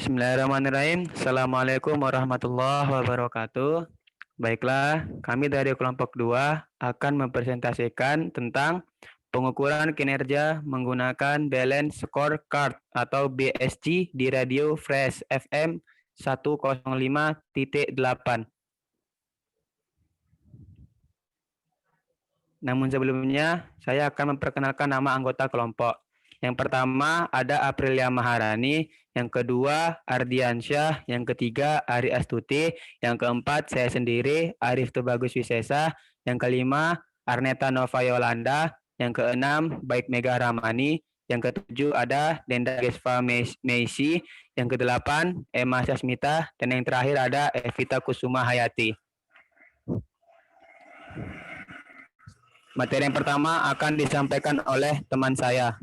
Bismillahirrahmanirrahim. Assalamualaikum warahmatullahi wabarakatuh. Baiklah, kami dari kelompok 2 akan mempresentasikan tentang pengukuran kinerja menggunakan Balance Scorecard atau BSC di radio Fresh FM 105.8. Namun sebelumnya, saya akan memperkenalkan nama anggota kelompok. Yang pertama ada Aprilia Maharani, yang kedua Ardiansyah, yang ketiga Ari Astuti, yang keempat saya sendiri Arif Tubagus Wisesa, yang kelima Arneta Nova Yolanda, yang keenam Baik Mega Ramani, yang ketujuh ada Denda Gesva Meisi, yang kedelapan Emma Sasmita, dan yang terakhir ada Evita Kusuma Hayati. Materi yang pertama akan disampaikan oleh teman saya.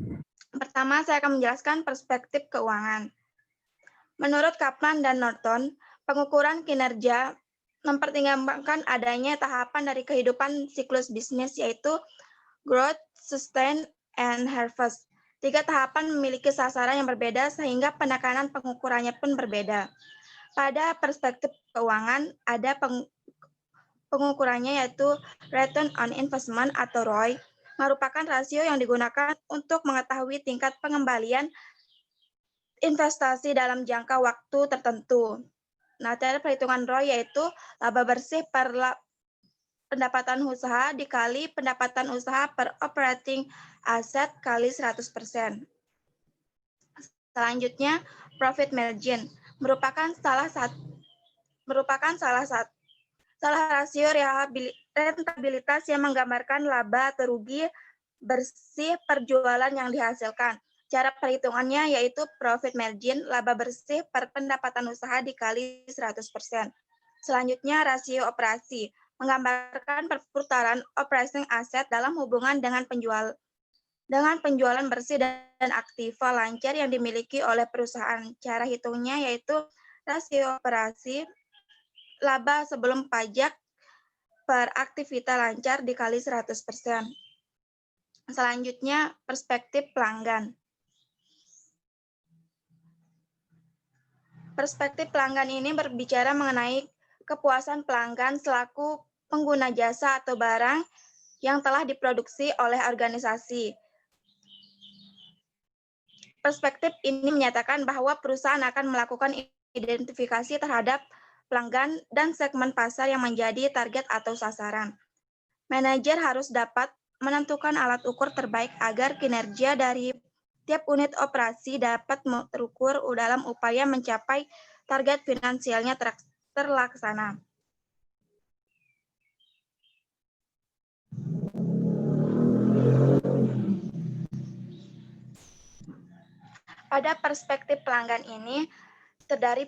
Pertama, saya akan menjelaskan perspektif keuangan. Menurut Kaplan dan Norton, pengukuran kinerja mempertimbangkan adanya tahapan dari kehidupan siklus bisnis, yaitu growth, sustain, and harvest. 3 tahapan memiliki sasaran yang berbeda sehingga penekanan pengukurannya pun berbeda. Pada perspektif keuangan, ada pengukurannya yaitu Return on Investment atau ROI, merupakan rasio yang digunakan untuk mengetahui tingkat pengembalian investasi dalam jangka waktu tertentu. Nah, cara perhitungan ROI yaitu laba bersih per pendapatan usaha dikali pendapatan usaha per operating asset kali 100%. Selanjutnya, profit margin merupakan salah rasio rentabilitas yang menggambarkan laba atau rugi bersih perjualan yang dihasilkan. Cara perhitungannya yaitu profit margin, laba bersih per pendapatan usaha dikali 100%. Selanjutnya, rasio operasi menggambarkan perputaran operating aset dalam hubungan dengan penjualan bersih dan aktiva lancar yang dimiliki oleh perusahaan. Cara hitungnya yaitu rasio operasi laba sebelum pajak per aktivitas lancar dikali 100%. Selanjutnya, perspektif pelanggan. Perspektif pelanggan ini berbicara mengenai kepuasan pelanggan selaku pengguna jasa atau barang yang telah diproduksi oleh organisasi. Perspektif ini menyatakan bahwa perusahaan akan melakukan identifikasi terhadap pelanggan dan segmen pasar yang menjadi target atau sasaran. Manajer harus dapat menentukan alat ukur terbaik agar kinerja dari tiap unit operasi dapat terukur dalam upaya mencapai target finansialnya terlaksana. Pada perspektif pelanggan ini, terdiri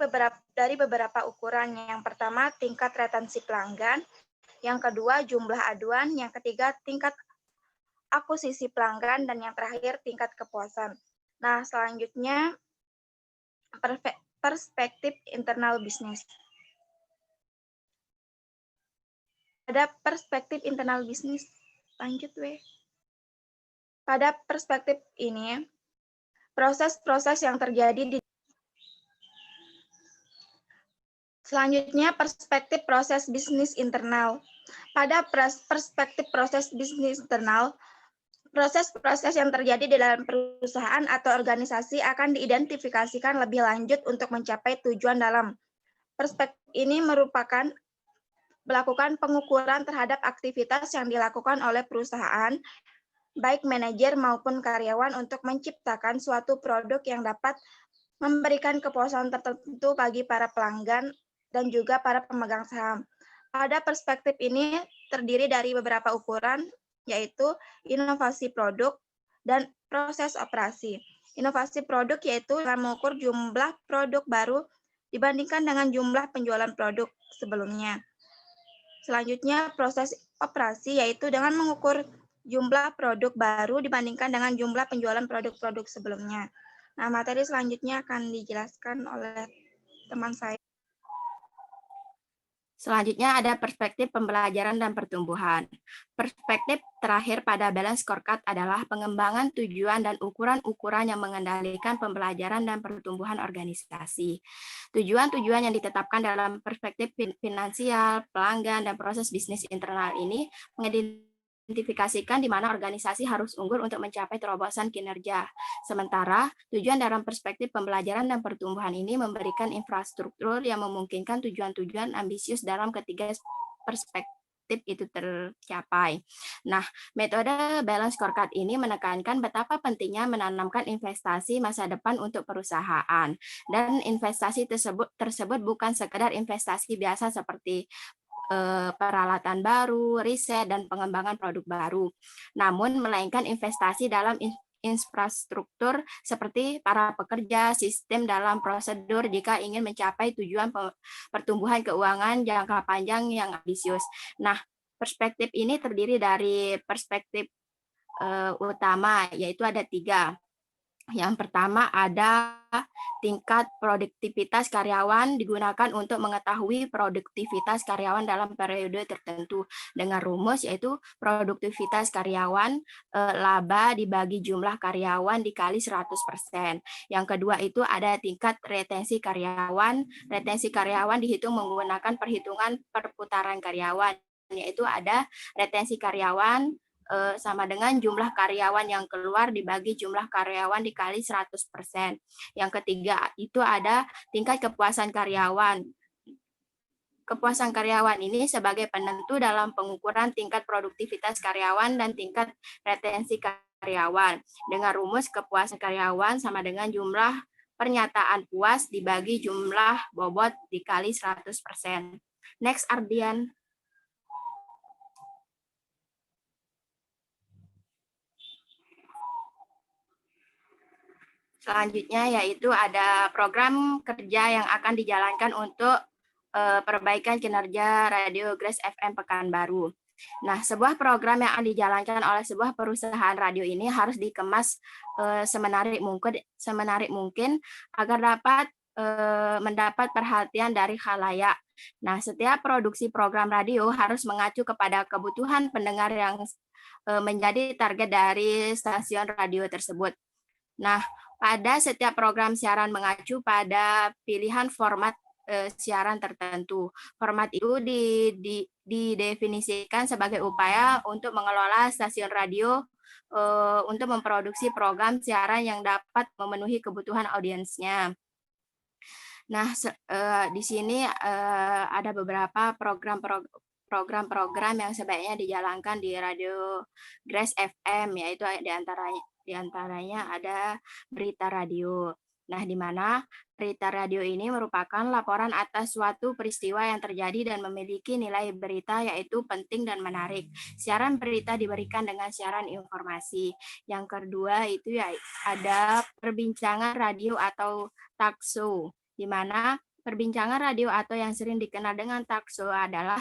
dari beberapa ukuran. Yang pertama, tingkat retensi pelanggan. Yang kedua, jumlah aduan. Yang ketiga, tingkat akuisisi pelanggan. Dan yang terakhir, tingkat kepuasan. Nah, selanjutnya, perspektif internal bisnis. Pada perspektif internal bisnis, lanjut weh. Pada perspektif ini, proses-proses yang terjadi di Selanjutnya, perspektif proses bisnis internal. Pada perspektif proses bisnis internal, proses-proses yang terjadi di dalam perusahaan atau organisasi akan diidentifikasikan lebih lanjut untuk mencapai tujuan dalam. Perspektif ini melakukan pengukuran terhadap aktivitas yang dilakukan oleh perusahaan, baik manajer maupun karyawan untuk menciptakan suatu produk yang dapat memberikan kepuasan tertentu bagi para pelanggan dan juga para pemegang saham. Pada perspektif ini terdiri dari beberapa ukuran, yaitu inovasi produk dan proses operasi. Inovasi produk yaitu dengan mengukur jumlah produk baru dibandingkan dengan jumlah penjualan produk sebelumnya. Selanjutnya, proses operasi yaitu dengan mengukur jumlah produk baru dibandingkan dengan jumlah penjualan produk-produk sebelumnya. Nah, materi selanjutnya akan dijelaskan oleh teman saya. Selanjutnya ada perspektif pembelajaran dan pertumbuhan. Perspektif terakhir pada balance scorecard adalah pengembangan tujuan dan ukuran-ukuran yang mengendalikan pembelajaran dan pertumbuhan organisasi. Tujuan-tujuan yang ditetapkan dalam perspektif finansial, pelanggan, dan proses bisnis internal ini mengidentifikasikan di mana organisasi harus unggul untuk mencapai terobosan kinerja. Sementara, tujuan dalam perspektif pembelajaran dan pertumbuhan ini memberikan infrastruktur yang memungkinkan tujuan-tujuan ambisius dalam ketiga perspektif itu tercapai. Nah, metode balance scorecard ini menekankan betapa pentingnya menanamkan investasi masa depan untuk perusahaan. Dan investasi tersebut bukan sekedar investasi biasa seperti peralatan baru, riset, dan pengembangan produk baru. Namun, melainkan investasi dalam infrastruktur seperti para pekerja, sistem dalam prosedur jika ingin mencapai tujuan pertumbuhan keuangan jangka panjang yang ambisius. Nah, perspektif ini terdiri dari perspektif utama, yaitu ada 3. Yang pertama ada tingkat produktivitas karyawan digunakan untuk mengetahui produktivitas karyawan dalam periode tertentu dengan rumus yaitu produktivitas karyawan laba dibagi jumlah karyawan dikali 100%. Yang kedua itu ada tingkat retensi karyawan. Retensi karyawan dihitung menggunakan perhitungan perputaran karyawan, yaitu ada retensi karyawan sama dengan jumlah karyawan yang keluar dibagi jumlah karyawan dikali 100%. Yang ketiga itu ada tingkat kepuasan karyawan. Kepuasan karyawan ini sebagai penentu dalam pengukuran tingkat produktivitas karyawan dan tingkat retensi karyawan. Dengan rumus kepuasan karyawan sama dengan jumlah pernyataan puas dibagi jumlah bobot dikali 100%. Next, Ardian. Selanjutnya yaitu ada program kerja yang akan dijalankan untuk perbaikan kinerja Radio Grace FM Pekanbaru. Nah, sebuah program yang akan dijalankan oleh sebuah perusahaan radio ini harus dikemas semenarik mungkin agar dapat mendapat perhatian dari khalayak. Nah, setiap produksi program radio harus mengacu kepada kebutuhan pendengar yang menjadi target dari stasiun radio tersebut. Nah, pada setiap program siaran mengacu pada pilihan format siaran tertentu. Format itu didefinisikan sebagai upaya untuk mengelola stasiun radio untuk memproduksi program siaran yang dapat memenuhi kebutuhan audiensnya. Nah, di sini ada beberapa program-program yang sebaiknya dijalankan di Radio Grace FM, yaitu diantaranya ada berita radio. Nah, di mana berita radio ini merupakan laporan atas suatu peristiwa yang terjadi dan memiliki nilai berita yaitu penting dan menarik. Siaran berita diberikan dengan siaran informasi. Yang kedua itu ya ada perbincangan radio atau talk show, di mana perbincangan radio atau yang sering dikenal dengan talk show adalah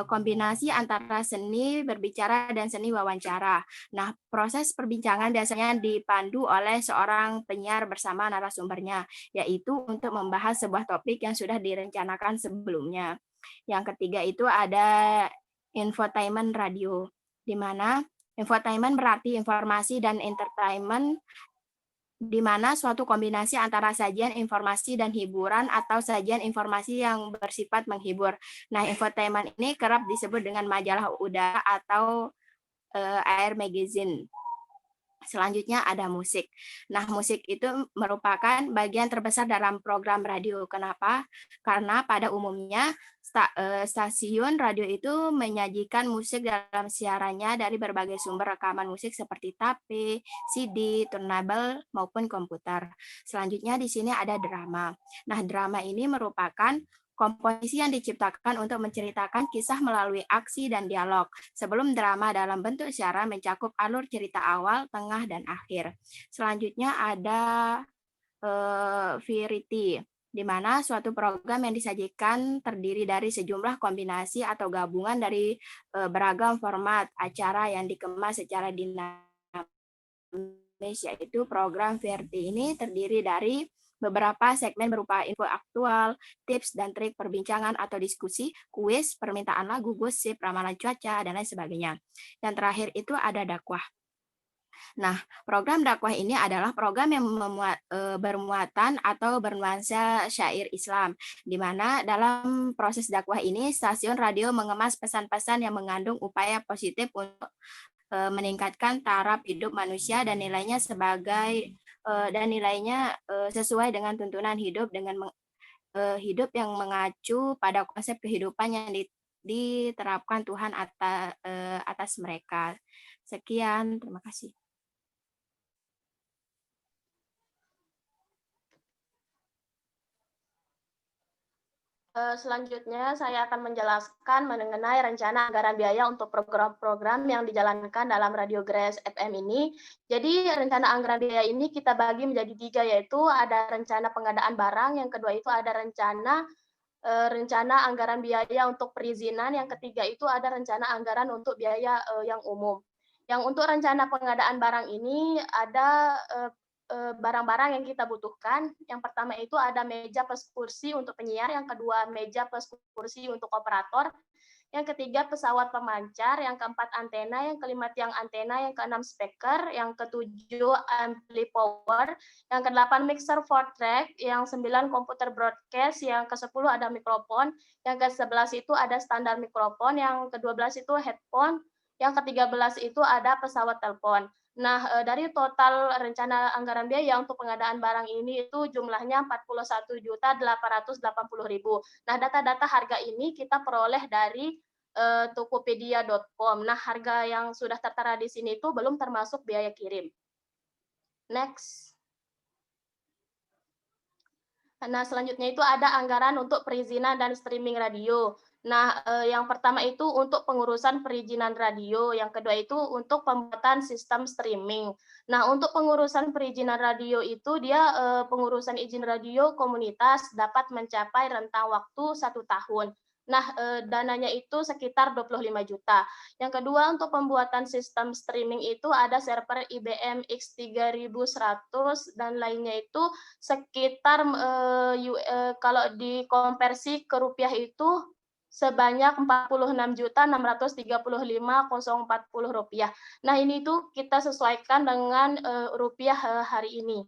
kombinasi antara seni berbicara dan seni wawancara. Nah, proses perbincangan biasanya dipandu oleh seorang penyiar bersama narasumbernya, yaitu untuk membahas sebuah topik yang sudah direncanakan sebelumnya. Yang ketiga itu ada infotainment radio, di mana infotainment berarti informasi dan entertainment, di mana suatu kombinasi antara sajian informasi dan hiburan atau sajian informasi yang bersifat menghibur. Nah, infotainment ini kerap disebut dengan majalah udara atau air magazine. Selanjutnya ada musik. Nah, musik itu merupakan bagian terbesar dalam program radio. Kenapa? Karena pada umumnya stasiun radio itu menyajikan musik dalam siarannya dari berbagai sumber rekaman musik seperti tape, CD, turntable, maupun komputer. Selanjutnya di sini ada drama. Nah, drama ini merupakan komposisi yang diciptakan untuk menceritakan kisah melalui aksi dan dialog. Sebelum drama dalam bentuk siaran mencakup alur cerita awal, tengah, dan akhir. Selanjutnya ada variety, di mana suatu program yang disajikan terdiri dari sejumlah kombinasi atau gabungan dari beragam format acara yang dikemas secara dinamis, yaitu program variety ini terdiri dari Beberapa segmen berupa info aktual, tips dan trik perbincangan atau diskusi, kuis, permintaan lagu, gosip, ramalan cuaca, dan lain sebagainya. Yang terakhir itu ada dakwah. Nah, program dakwah ini adalah program yang bermuatan atau bernuansa syair Islam, di mana dalam proses dakwah ini stasiun radio mengemas pesan-pesan yang mengandung upaya positif untuk meningkatkan taraf hidup manusia dan nilainya sesuai dengan tuntunan hidup hidup yang mengacu pada konsep kehidupan yang diterapkan Tuhan atas mereka. Sekian, terima kasih. Selanjutnya saya akan menjelaskan mengenai rencana anggaran biaya untuk program-program yang dijalankan dalam Radio Grace FM ini. Jadi rencana anggaran biaya ini kita bagi menjadi 3, yaitu ada rencana pengadaan barang, yang kedua itu ada rencana anggaran biaya untuk perizinan, yang ketiga itu ada rencana anggaran untuk biaya yang umum. Yang untuk rencana pengadaan barang ini ada barang-barang yang kita butuhkan. Yang pertama itu ada meja plus kursi untuk penyiar, yang kedua meja plus kursi untuk operator, yang ketiga pesawat pemancar, yang keempat antena, yang kelima tiang antena, yang keenam speaker, yang ketujuh ampli power, yang kedelapan mixer 4-track, yang 9 komputer broadcast, yang ke-10 ada mikrofon, yang ke-11 itu ada standar mikrofon, yang ke-12 itu headphone, yang ke-13 itu ada pesawat telepon. Nah, dari total rencana anggaran biaya untuk pengadaan barang ini itu jumlahnya 41.880.000. Nah, data-data harga ini kita peroleh dari tokopedia.com. Nah, harga yang sudah tertera di sini itu belum termasuk biaya kirim. Next. Nah, selanjutnya itu ada anggaran untuk perizinan dan streaming radio. Nah, yang pertama itu untuk pengurusan perizinan radio, yang kedua itu untuk pembuatan sistem streaming. Nah, untuk pengurusan perizinan radio itu dia pengurusan izin radio komunitas dapat mencapai rentang waktu 1 tahun. Nah, dananya itu sekitar 25 juta. Yang kedua, untuk pembuatan sistem streaming itu ada server IBM X3100 dan lainnya itu sekitar kalau dikonversi ke rupiah itu sebanyak 46.635.040 rupiah. Nah, ini tuh kita sesuaikan dengan rupiah hari ini.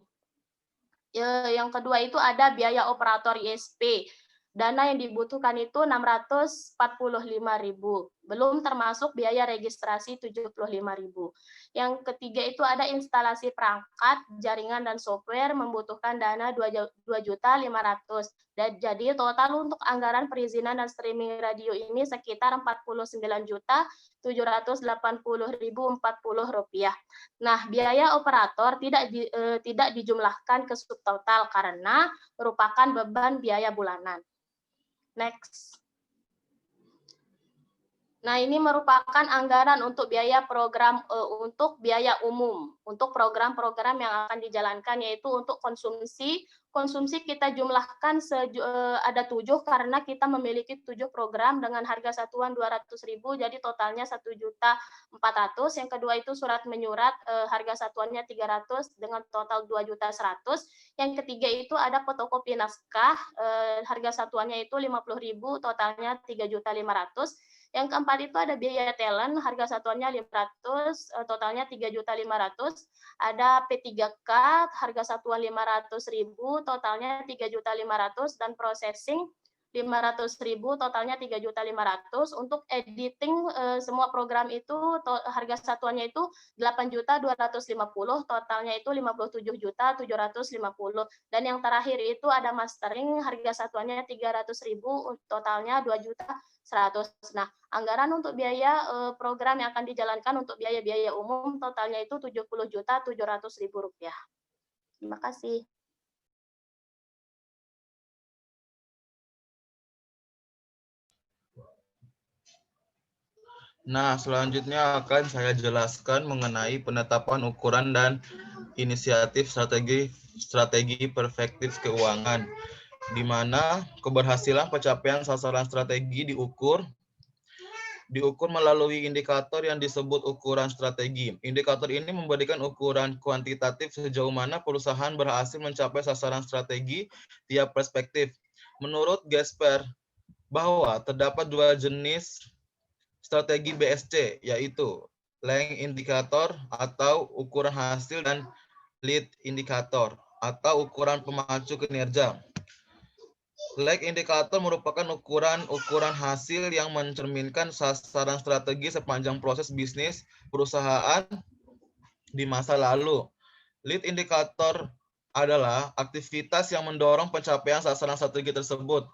Yang kedua itu ada biaya operator ISP. Dana yang dibutuhkan itu 645.000, belum termasuk biaya registrasi 75.000. Yang ketiga itu ada instalasi perangkat, jaringan dan software membutuhkan dana 2.500.000. Dan jadi total untuk anggaran perizinan dan streaming radio ini sekitar 49.780.040 rupiah. Nah, biaya operator tidak dijumlahkan ke subtotal karena merupakan beban biaya bulanan. Next. Nah, ini merupakan anggaran untuk biaya program untuk biaya umum, untuk program-program yang akan dijalankan, yaitu untuk konsumsi. Konsumsi kita jumlahkan ada 7 karena kita memiliki 7 program dengan harga satuan 200.000, jadi totalnya 1.400.000. Yang kedua itu surat menyurat, harga satuannya 300 dengan total 2.100.000. Yang ketiga itu ada fotokopi naskah, harga satuannya itu 50.000, totalnya 3.500.000. Yang keempat itu ada biaya talent, harga satuannya 500, totalnya 3.500.000. Ada P3K, harga satuan 500.000, totalnya 3.500.000, dan processing 500.000, totalnya 3.500.000. Untuk editing semua program itu harga satuannya itu 8.250.000, totalnya itu 57.750.000. Dan yang terakhir itu ada mastering, harga satuannya 300.000, totalnya 2.100.000. Nah, anggaran untuk biaya program yang akan dijalankan untuk biaya-biaya umum totalnya itu 70.700.000 rupiah. Terima kasih. Nah, selanjutnya akan saya jelaskan mengenai penetapan ukuran dan inisiatif strategi perspektif keuangan, di mana keberhasilan pencapaian sasaran strategi diukur diukur melalui indikator yang disebut ukuran strategi. Indikator ini memberikan ukuran kuantitatif sejauh mana perusahaan berhasil mencapai sasaran strategi tiap perspektif. Menurut Gesper, bahwa terdapat dua jenis strategi BSC, yaitu Length Indicator atau ukuran hasil dan Lead Indicator atau ukuran pemacu kinerja. Lag indikator merupakan ukuran hasil yang mencerminkan sasaran strategi sepanjang proses bisnis perusahaan di masa lalu. Lead indikator adalah aktivitas yang mendorong pencapaian sasaran strategi tersebut.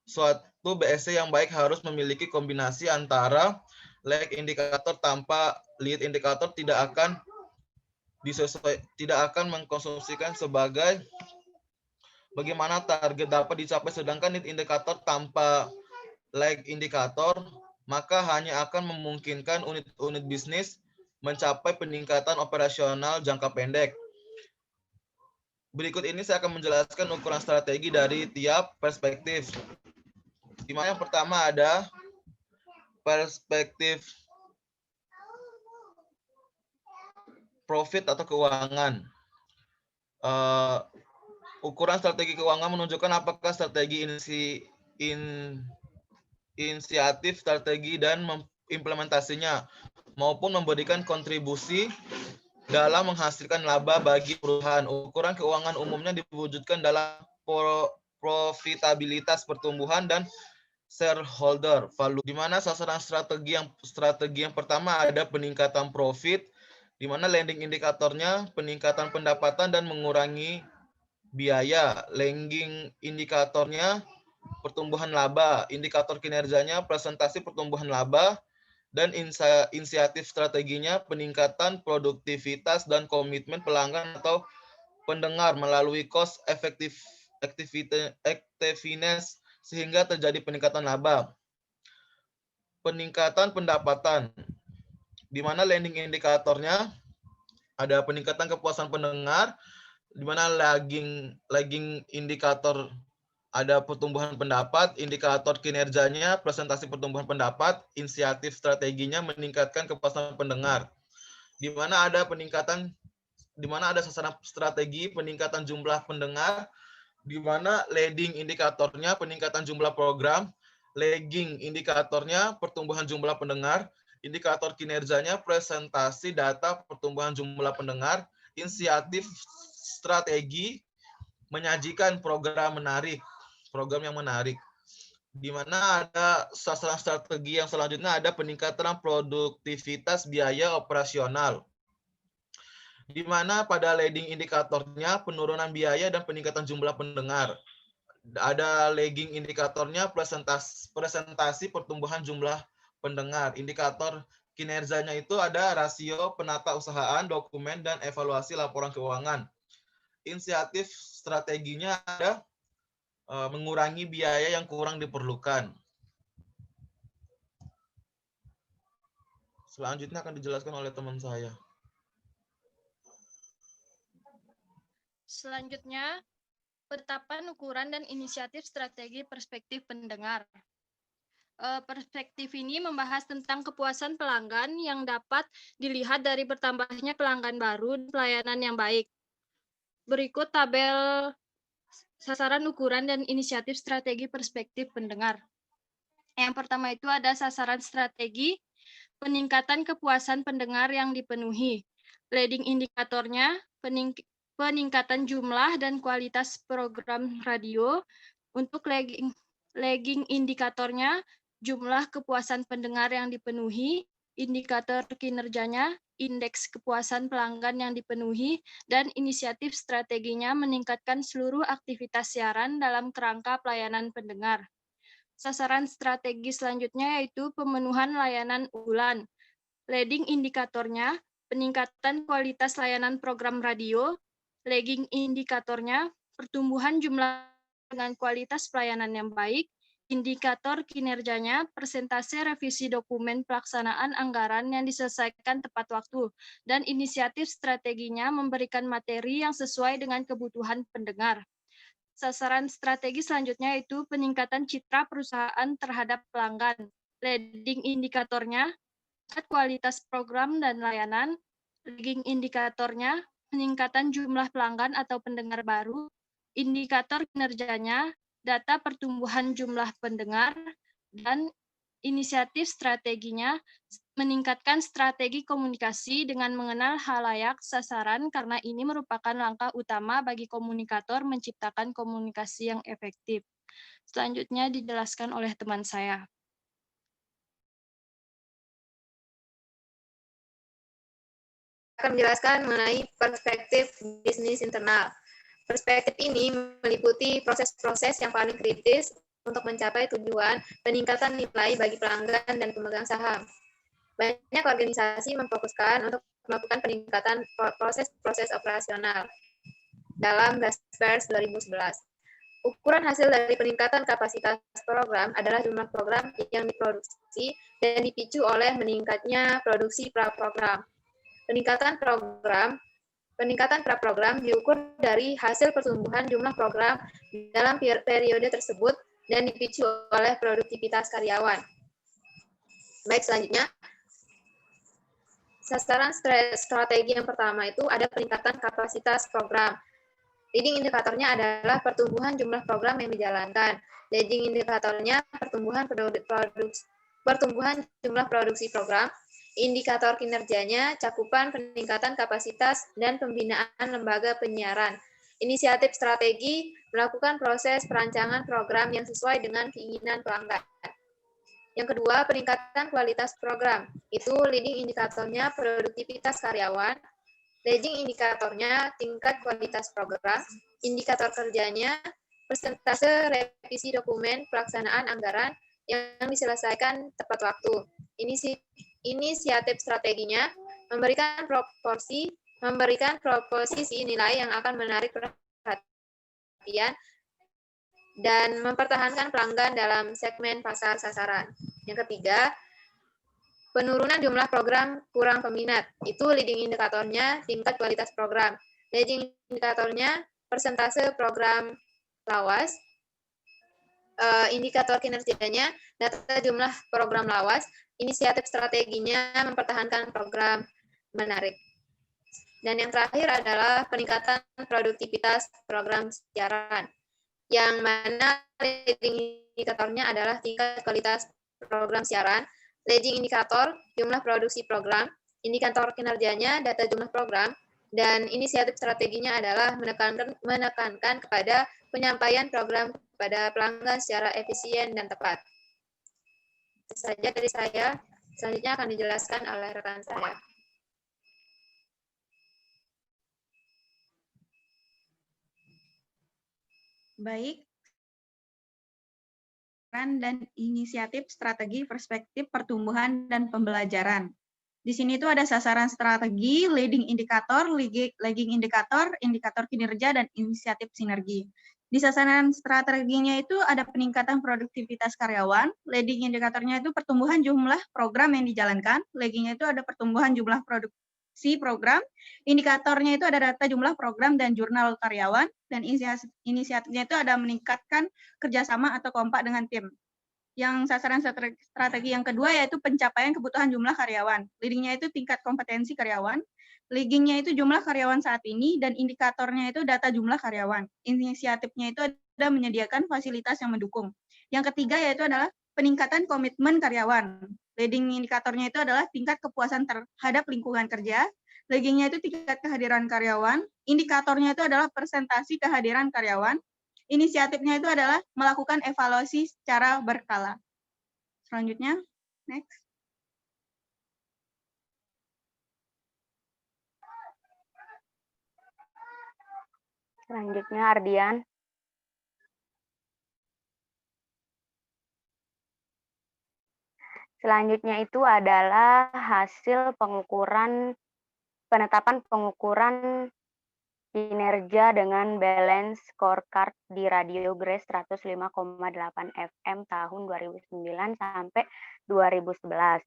Suatu BSC yang baik harus memiliki kombinasi antara lag indikator tanpa lead indikator tidak akan mengkonsumsikan sebagai bagaimana target dapat dicapai, sedangkan lead indikator tanpa lag indikator maka hanya akan memungkinkan unit-unit bisnis mencapai peningkatan operasional jangka pendek. Berikut ini saya akan menjelaskan ukuran strategi dari tiap perspektif. Di mana yang pertama ada perspektif profit atau keuangan. Ukuran strategi keuangan menunjukkan apakah strategi inisiatif strategi dan implementasinya maupun memberikan kontribusi dalam menghasilkan laba bagi perusahaan. Ukuran keuangan umumnya diwujudkan dalam profitabilitas pertumbuhan dan shareholder value, di mana sasaran strategi yang pertama ada peningkatan profit, di mana landing indikatornya peningkatan pendapatan dan mengurangi biaya. Lagging indikatornya pertumbuhan laba, indikator kinerjanya presentasi pertumbuhan laba, dan inisiatif strateginya peningkatan produktivitas dan komitmen pelanggan atau pendengar melalui cost effectiveness sehingga terjadi peningkatan laba. Peningkatan pendapatan, di mana landing indikatornya ada peningkatan kepuasan pendengar, di mana lagging indikator ada pertumbuhan pendapat, indikator kinerjanya presentasi pertumbuhan pendapat, inisiatif strateginya meningkatkan kepuasan pendengar. Di mana ada sasaran strategi peningkatan jumlah pendengar, di mana leading indikatornya peningkatan jumlah program, lagging indikatornya pertumbuhan jumlah pendengar, indikator kinerjanya presentasi data pertumbuhan jumlah pendengar, inisiatif strategi menyajikan program yang menarik. Di mana ada sasaran strategi yang selanjutnya ada peningkatan produktivitas biaya operasional. Di mana pada leading indikatornya penurunan biaya dan peningkatan jumlah pendengar. Ada lagging indikatornya presentasi pertumbuhan jumlah pendengar. Indikator kinerjanya itu ada rasio penata usahaan, dokumen, dan evaluasi laporan keuangan. Inisiatif strateginya ada mengurangi biaya yang kurang diperlukan. Selanjutnya akan dijelaskan oleh teman saya. Selanjutnya, penetapan ukuran dan inisiatif strategi perspektif pendengar. Perspektif ini membahas tentang kepuasan pelanggan yang dapat dilihat dari bertambahnya pelanggan baru dan pelayanan yang baik. Berikut tabel sasaran ukuran dan inisiatif strategi perspektif pendengar. Yang pertama itu ada sasaran strategi peningkatan kepuasan pendengar yang dipenuhi. Leading indikatornya peningkatan jumlah dan kualitas program radio. Untuk lagging indikatornya jumlah kepuasan pendengar yang dipenuhi, indikator kinerjanya indeks kepuasan pelanggan yang dipenuhi, dan inisiatif strateginya meningkatkan seluruh aktivitas siaran dalam kerangka pelayanan pendengar. Sasaran strategi selanjutnya yaitu pemenuhan layanan unggulan. Leading indikatornya peningkatan kualitas layanan program radio, lagging indikatornya pertumbuhan jumlah dengan kualitas pelayanan yang baik, indikator kinerjanya persentase revisi dokumen pelaksanaan anggaran yang diselesaikan tepat waktu, dan inisiatif strateginya memberikan materi yang sesuai dengan kebutuhan pendengar. Sasaran strategi selanjutnya itu peningkatan citra perusahaan terhadap pelanggan. leading indikatornya, kualitas program dan layanan, lagging indikatornya, peningkatan jumlah pelanggan atau pendengar baru, indikator kinerjanya, data pertumbuhan jumlah pendengar, dan inisiatif strateginya, meningkatkan strategi komunikasi dengan mengenal halayak sasaran karena ini merupakan langkah utama bagi komunikator menciptakan komunikasi yang efektif. Selanjutnya dijelaskan oleh teman saya. Akan menjelaskan mengenai perspektif bisnis internal. Perspektif ini meliputi proses-proses yang paling kritis untuk mencapai tujuan peningkatan nilai bagi pelanggan dan pemegang saham. Banyak organisasi memfokuskan untuk melakukan peningkatan proses-proses operasional dalam Gaspers 2011. Ukuran hasil dari peningkatan kapasitas program adalah jumlah program yang diproduksi dan dipicu oleh meningkatnya produksi praprogram. Peningkatan praprogram diukur dari hasil pertumbuhan jumlah program dalam periode tersebut dan dipicu oleh produktivitas karyawan. Baik, selanjutnya. Sasaran strategi yang pertama itu ada peningkatan kapasitas program. Leading indikatornya adalah pertumbuhan jumlah program yang dijalankan. Lagging indikatornya pertumbuhan jumlah produksi program. Indikator kinerjanya cakupan peningkatan kapasitas dan pembinaan lembaga penyiaran. Inisiatif strategi melakukan proses perancangan program yang sesuai dengan keinginan pelanggan. Yang kedua, peningkatan kualitas program. Itu leading indikatornya produktivitas karyawan. Lagging indikatornya tingkat kualitas program. Indikator kerjanya persentase revisi dokumen pelaksanaan anggaran yang diselesaikan tepat waktu. Inisiatif strateginya memberikan proposisi nilai yang akan menarik perhatian dan mempertahankan pelanggan dalam segmen pasar sasaran. Yang ketiga, penurunan jumlah program kurang peminat. Itu leading indikatornya tingkat kualitas program. Lagging indikatornya persentase program lawas. Indikator kinerjanya data jumlah program lawas. Inisiatif strateginya mempertahankan program menarik. Dan yang terakhir adalah peningkatan produktivitas program siaran, yang mana leading indikatornya adalah tingkat kualitas program siaran, lagging indikator jumlah produksi program, indikator kinerjanya data jumlah program, dan inisiatif strateginya adalah menekankan kepada penyampaian program kepada pelanggan secara efisien dan tepat. Itu saja dari saya. Selanjutnya akan dijelaskan oleh rekan saya. Baik. Peran dan inisiatif strategi perspektif pertumbuhan dan pembelajaran. Di sini itu ada sasaran strategi, leading indikator, lagging indikator, indikator kinerja, dan inisiatif sinergi. Di sasaran strateginya itu ada peningkatan produktivitas karyawan, leading indikatornya itu pertumbuhan jumlah program yang dijalankan, laggingnya itu ada pertumbuhan jumlah produksi program, indikatornya itu ada data jumlah program dan jurnal karyawan, dan inisiatifnya itu ada meningkatkan kerjasama atau kompak dengan tim. Yang sasaran strategi yang kedua yaitu pencapaian kebutuhan jumlah karyawan. Leadingnya itu tingkat kompetensi karyawan, laggingnya itu jumlah karyawan saat ini, dan indikatornya itu data jumlah karyawan. Inisiatifnya itu ada menyediakan fasilitas yang mendukung. Yang ketiga yaitu adalah peningkatan komitmen karyawan. Leading indikatornya itu adalah tingkat kepuasan terhadap lingkungan kerja. Laggingnya itu tingkat kehadiran karyawan. Indikatornya itu adalah persentasi kehadiran karyawan. Inisiatifnya itu adalah melakukan evaluasi secara berkala. Selanjutnya, next. Selanjutnya, Ardian. Selanjutnya itu adalah hasil penetapan pengukuran kinerja dengan balance scorecard di Radio Grace 105,8 FM tahun 2009 sampai 2011.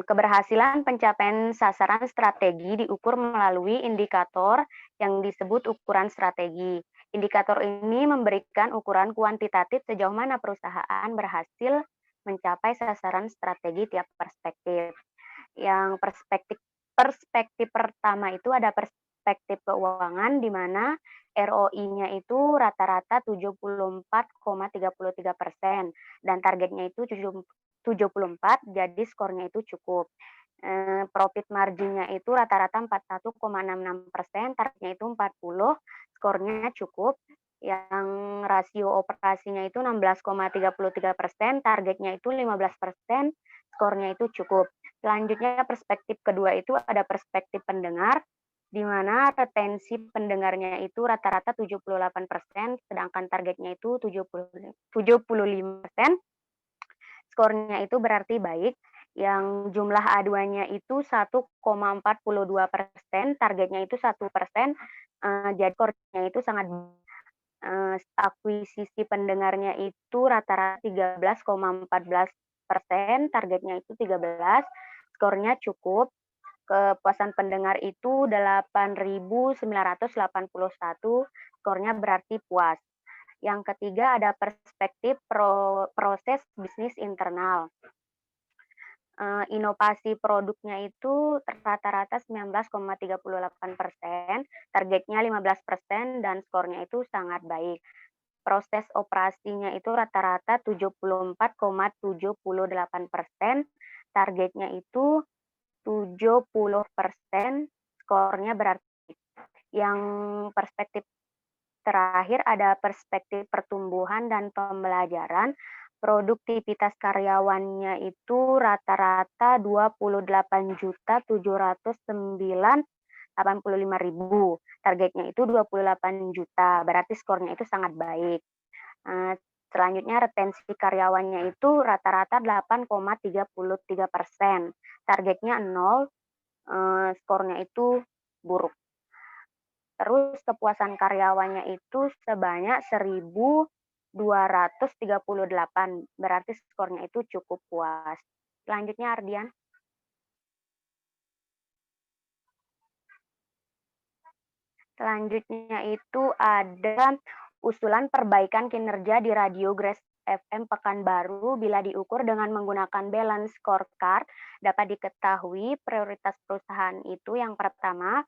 Keberhasilan pencapaian sasaran strategi diukur melalui indikator yang disebut ukuran strategi. Indikator ini memberikan ukuran kuantitatif sejauh mana perusahaan berhasil mencapai sasaran strategi tiap perspektif. Yang perspektif pertama itu ada perspektif keuangan di mana ROI-nya itu rata-rata 74,33% dan targetnya itu 74, jadi skornya itu cukup. Profit margin-nya itu rata-rata 41,66%, targetnya itu 40, skornya cukup. Yang rasio operasinya itu 16,33%, targetnya itu 15%, skornya itu cukup. Selanjutnya perspektif kedua itu ada perspektif pendengar, di mana retensi pendengarnya itu rata-rata 78%, sedangkan targetnya itu 75%. Skornya itu berarti baik. Yang jumlah aduannya itu 1,42%, targetnya itu 1%, jadi skornya itu sangat akuisisi pendengarnya itu rata-rata 13,14%, targetnya itu 13, skornya cukup. Kepuasan pendengar itu 8.981, skornya berarti puas. Yang ketiga ada perspektif proses bisnis internal. Inovasi produknya itu rata-rata 19,38%, targetnya 15%, dan skornya itu sangat baik. Proses operasinya itu rata-rata 74,78%, targetnya itu 70%, skornya berarti. Yang perspektif terakhir ada perspektif pertumbuhan dan pembelajaran. Produktivitas karyawannya itu rata-rata 28.709.085.000. Targetnya itu 28 juta, berarti skornya itu sangat baik. Selanjutnya retensi karyawannya itu rata-rata 8,33%. Targetnya 0, skornya itu buruk. Terus kepuasan karyawannya itu sebanyak 1.238, berarti skornya itu cukup puas. Selanjutnya Ardian. Selanjutnya itu ada usulan perbaikan kinerja di Radio Grace FM Pekanbaru bila diukur dengan menggunakan balance scorecard dapat diketahui prioritas perusahaan itu yang pertama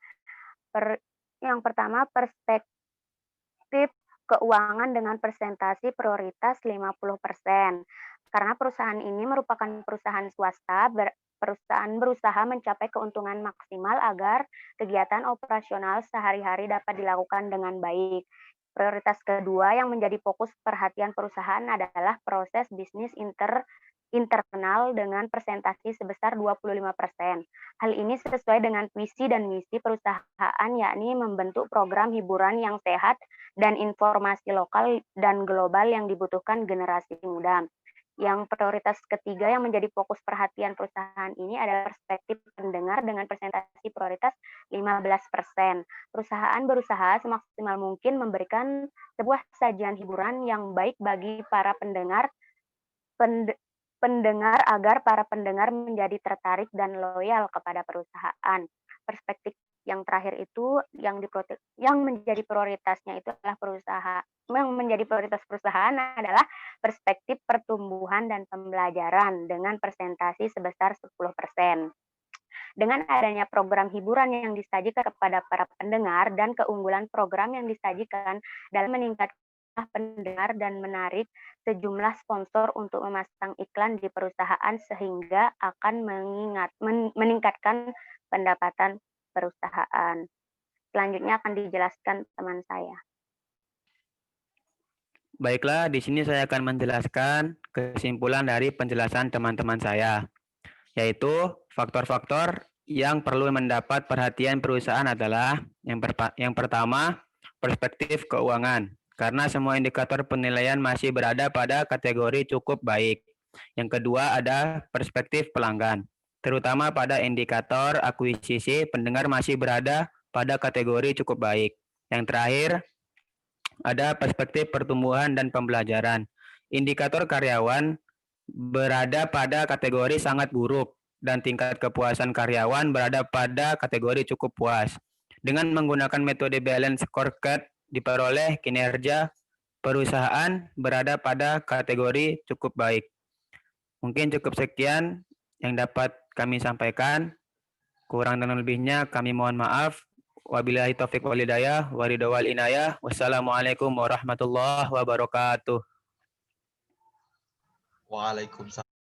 perspektif keuangan dengan persentase prioritas 50%. Karena perusahaan ini merupakan perusahaan swasta, perusahaan berusaha mencapai keuntungan maksimal agar kegiatan operasional sehari-hari dapat dilakukan dengan baik. Prioritas kedua yang menjadi fokus perhatian perusahaan adalah proses bisnis internal dengan presentasi sebesar 25%. Hal ini sesuai dengan visi dan misi perusahaan, yakni membentuk program hiburan yang sehat dan informasi lokal dan global yang dibutuhkan generasi muda. Yang prioritas ketiga yang menjadi fokus perhatian perusahaan ini adalah perspektif pendengar dengan presentasi prioritas 15%. Perusahaan berusaha semaksimal mungkin memberikan sebuah sajian hiburan yang baik bagi para pendengar agar para pendengar menjadi tertarik dan loyal kepada perusahaan. Perspektif yang terakhir itu yang menjadi prioritasnya itu adalah perusahaan adalah perspektif pertumbuhan dan pembelajaran dengan presentasi sebesar 10%. Dengan adanya program hiburan yang disajikan kepada para pendengar dan keunggulan program yang disajikan dalam meningkatkan pendengar dan menarik sejumlah sponsor untuk memasang iklan di perusahaan sehingga akan meningkatkan pendapatan perusahaan. Selanjutnya akan dijelaskan teman saya. Baiklah, di sini saya akan menjelaskan kesimpulan dari penjelasan teman-teman saya, yaitu faktor-faktor yang perlu mendapat perhatian perusahaan adalah yang pertama, perspektif keuangan, karena semua indikator penilaian masih berada pada kategori cukup baik. Yang kedua ada perspektif pelanggan, terutama pada indikator akuisisi pendengar masih berada pada kategori cukup baik. Yang terakhir ada perspektif pertumbuhan dan pembelajaran. Indikator karyawan berada pada kategori sangat buruk dan tingkat kepuasan karyawan berada pada kategori cukup puas. Dengan menggunakan metode balance scorecard diperoleh kinerja perusahaan berada pada kategori cukup baik. Mungkin cukup sekian yang dapat kami sampaikan. Kurang dan lebihnya kami mohon maaf. Wabillahi taufiq wal hidayah, waridho wal inayah. Wassalamualaikum warahmatullahi wabarakatuh. Waalaikumsalam.